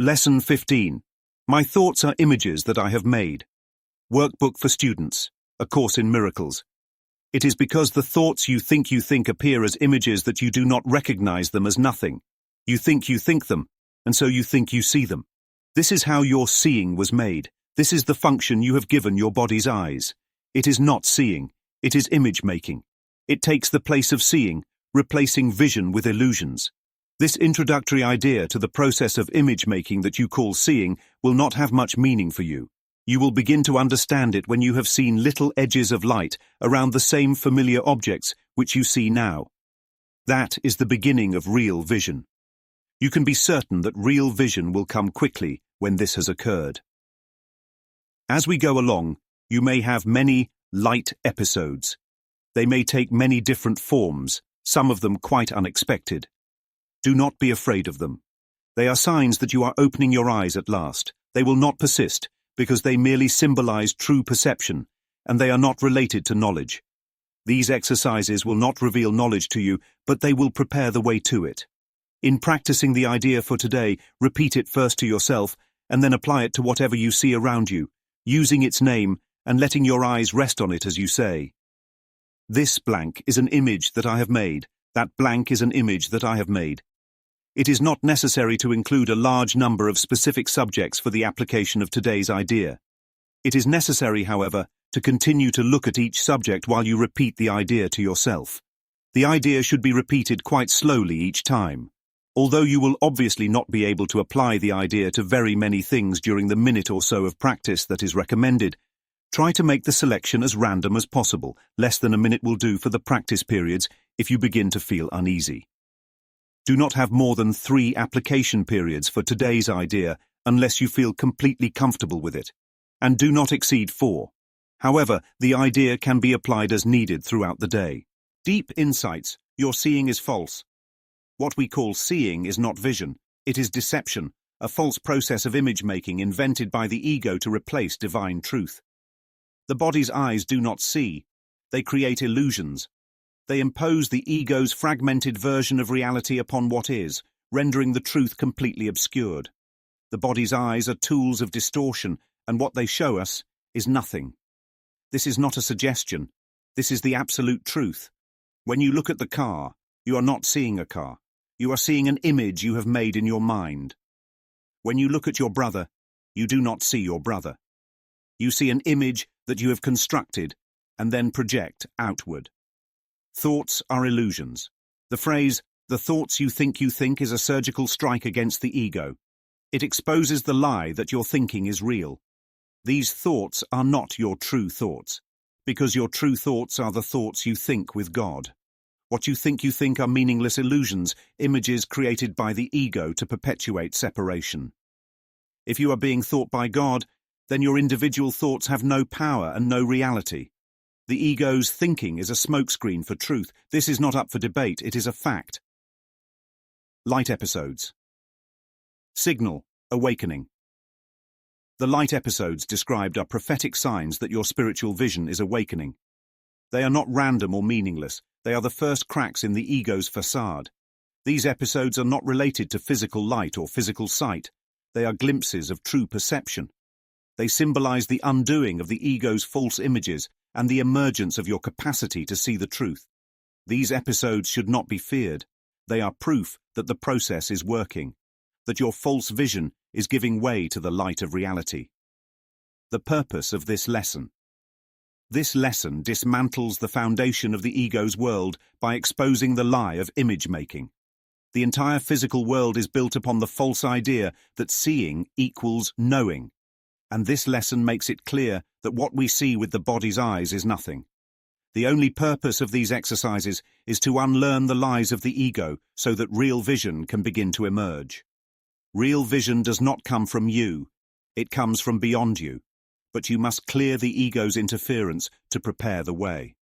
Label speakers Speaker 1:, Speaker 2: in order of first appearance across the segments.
Speaker 1: Lesson 15. My thoughts are images that I have made. Workbook for students. A course in miracles. It is because the thoughts you think appear as images that you do not recognize them as nothing. You think them, and so you think you see them. This is how your seeing was made. This is the function you have given your body's eyes. It is not seeing, it is image-making. It takes the place of seeing, replacing vision with illusions. This introductory idea to the process of image-making that you call seeing will not have much meaning for you. You will begin to understand it when you have seen little edges of light around the same familiar objects which you see now. That is the beginning of real vision. You can be certain that real vision will come quickly when this has occurred. As we go along, you may have many light episodes. They may take many different forms, some of them quite unexpected. Do not be afraid of them. They are signs that you are opening your eyes at last. They will not persist, because they merely symbolize true perception, and they are not related to knowledge. These exercises will not reveal knowledge to you, but they will prepare the way to it. In practicing the idea for today, repeat it first to yourself, and then apply it to whatever you see around you, using its name and letting your eyes rest on it as you say. This blank is an image that I have made. That blank is an image that I have made. It is not necessary to include a large number of specific subjects for the application of today's idea. It is necessary, however, to continue to look at each subject while you repeat the idea to yourself. The idea should be repeated quite slowly each time. Although you will obviously not be able to apply the idea to very many things during the minute or so of practice that is recommended, try to make the selection as random as possible. Less than a minute will do for the practice periods if you begin to feel uneasy. Do not have more than 3 application periods for today's idea unless you feel completely comfortable with it, and do not exceed 4. However, the idea can be applied as needed throughout the day. Deep insights. Your seeing is false. What we call seeing is not vision, it is deception, a false process of image-making invented by the ego to replace divine truth. The body's eyes do not see. They create illusions. They impose the ego's fragmented version of reality upon what is, rendering the truth completely obscured. The body's eyes are tools of distortion, and what they show us is nothing. This is not a suggestion. This is the absolute truth. When you look at the car, you are not seeing a car. You are seeing an image you have made in your mind. When you look at your brother, you do not see your brother. You see an image that you have constructed and then project outward. Thoughts are illusions. The phrase, "the thoughts you think," is a surgical strike against the ego. It exposes the lie that your thinking is real. These thoughts are not your true thoughts, because your true thoughts are the thoughts you think with God. What you think are meaningless illusions, images created by the ego to perpetuate separation. If you are being thought by God, then your individual thoughts have no power and no reality. The ego's thinking is a smokescreen for truth. This is not up for debate, it is a fact. Light episodes. Signal, awakening. The light episodes described are prophetic signs that your spiritual vision is awakening. They are not random or meaningless. They are the first cracks in the ego's facade. These episodes are not related to physical light or physical sight. They are glimpses of true perception. They symbolize the undoing of the ego's false images and the emergence of your capacity to see the truth. These episodes should not be feared. They are proof that the process is working, that your false vision is giving way to the light of reality. The purpose of this lesson. This lesson dismantles the foundation of the ego's world by exposing the lie of image-making. The entire physical world is built upon the false idea that seeing equals knowing, and this lesson makes it clear that what we see with the body's eyes is nothing. The only purpose of these exercises is to unlearn the lies of the ego so that real vision can begin to emerge. Real vision does not come from you, it comes from beyond you, but you must clear the ego's interference to prepare the way.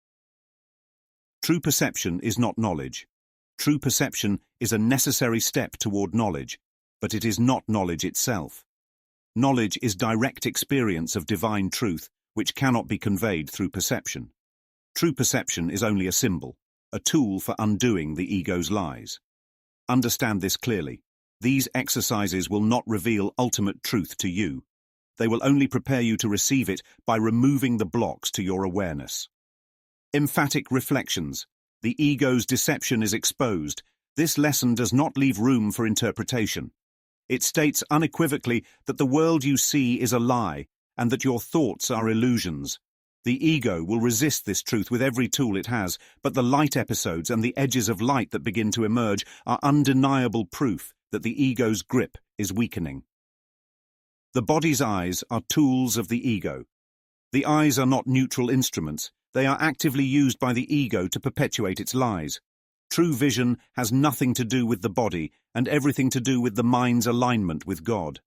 Speaker 1: True perception is not knowledge. True perception is a necessary step toward knowledge, but it is not knowledge itself. Knowledge is direct experience of divine truth, which cannot be conveyed through perception. True perception is only a symbol, a tool for undoing the ego's lies. Understand this clearly. These exercises will not reveal ultimate truth to you. They will only prepare you to receive it by removing the blocks to your awareness. Emphatic reflections. The ego's deception is exposed. This lesson does not leave room for interpretation. It states unequivocally that the world you see is a lie and that your thoughts are illusions. The ego will resist this truth with every tool it has, but the light episodes and the edges of light that begin to emerge are undeniable proof that the ego's grip is weakening. The body's eyes are tools of the ego. The eyes are not neutral instruments. They are actively used by the ego to perpetuate its lies. True vision has nothing to do with the body and everything to do with the mind's alignment with God.